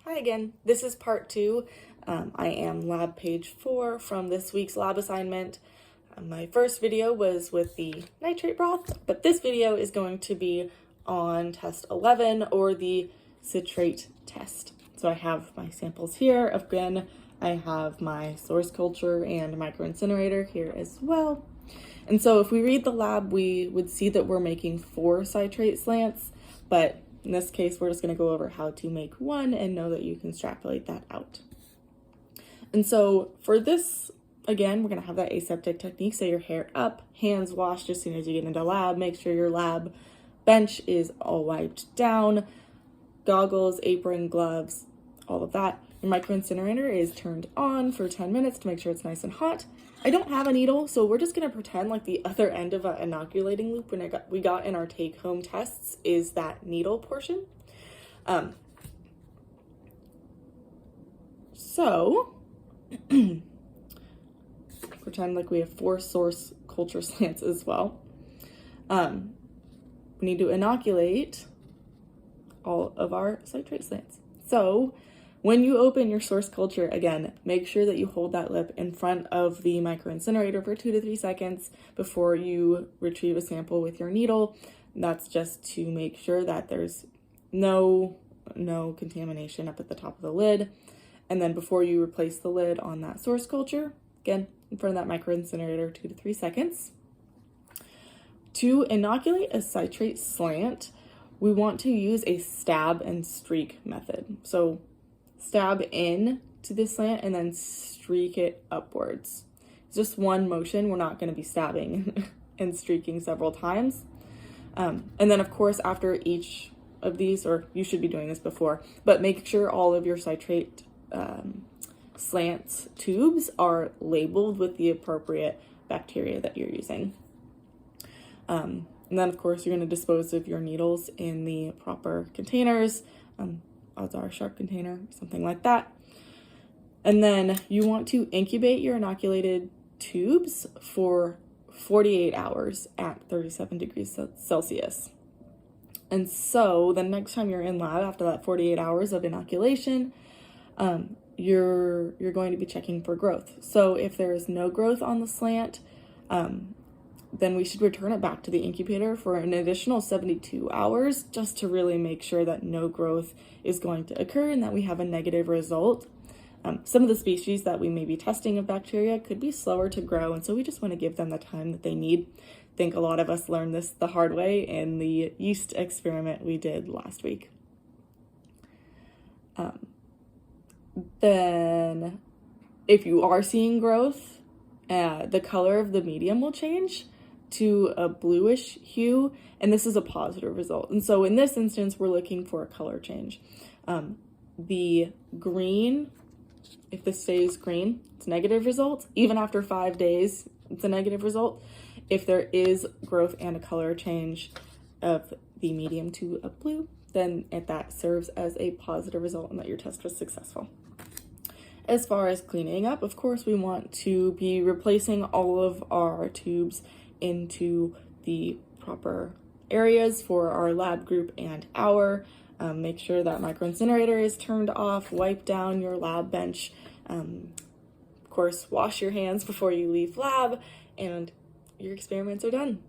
Hi again, this is part 2. I am lab page 4 from this week's lab assignment. My first video was with the nitrate broth, but this video is going to be on test 11 or the citrate test. So I have my samples here. Again, I have my source culture and microincinerator here as well. And so if we read the lab, we would see that we're making 4 citrate slants, but in this case, we're just going to go over how to make 1 and know that you can extrapolate that out. And so for this, again, we're going to have that aseptic technique. So your hair up, hands washed as soon as you get into lab. Make sure your lab bench is all wiped down. Goggles, apron, gloves, all of that. Your microincinerator is turned on for 10 minutes to make sure it's nice and hot. I don't have a needle, so we're just going to pretend like the other end of an inoculating loop we got in our take-home tests is that needle portion. So pretend like we have 4 source culture slants as well. We need to inoculate all of our citrate slants. So when you open your source culture, again, make sure that you hold that lip in front of the microincinerator for 2 to 3 seconds before you retrieve a sample with your needle. That's just to make sure that there's no contamination up at the top of the lid. And then before you replace the lid on that source culture, again, in front of that microincinerator, 2 to 3 seconds. To inoculate a citrate slant, we want to use a stab and streak method. So stab in to the slant and then streak it upwards. It's just one motion. We're not going to be stabbing and streaking several times. And then of course, after each of these, or you should be doing this before, but make sure all of your citrate slants tubes are labeled with the appropriate bacteria that you're using. And then of course, you're going to dispose of your needles in the proper containers. Odds are a sharp container, something like that. And then you want to incubate your inoculated tubes for 48 hours at 37 degrees Celsius. And so the next time you're in lab after that 48 hours of inoculation, you're going to be checking for growth. So if there is no growth on the slant, then we should return it back to the incubator for an additional 72 hours just to really make sure that no growth is going to occur and that we have a negative result. Some of the species that we may be testing of bacteria could be slower to grow, and so we just want to give them the time that they need. I think a lot of us learned this the hard way in the yeast experiment we did last week. Then if you are seeing growth, the color of the medium will change to a bluish hue, and this is a positive result. And so in this instance, we're looking for a color change. The green, if this stays green, it's a negative result. Even after 5 days, it's a negative result. If there is growth and a color change of the medium to a blue, then that serves as a positive result and that your test was successful. As far as cleaning up, of course, we want to be replacing all of our tubes into the proper areas for our lab group and hour. Make sure that microincinerator is turned off, wipe down your lab bench. Of course, wash your hands before you leave lab, and your experiments are done.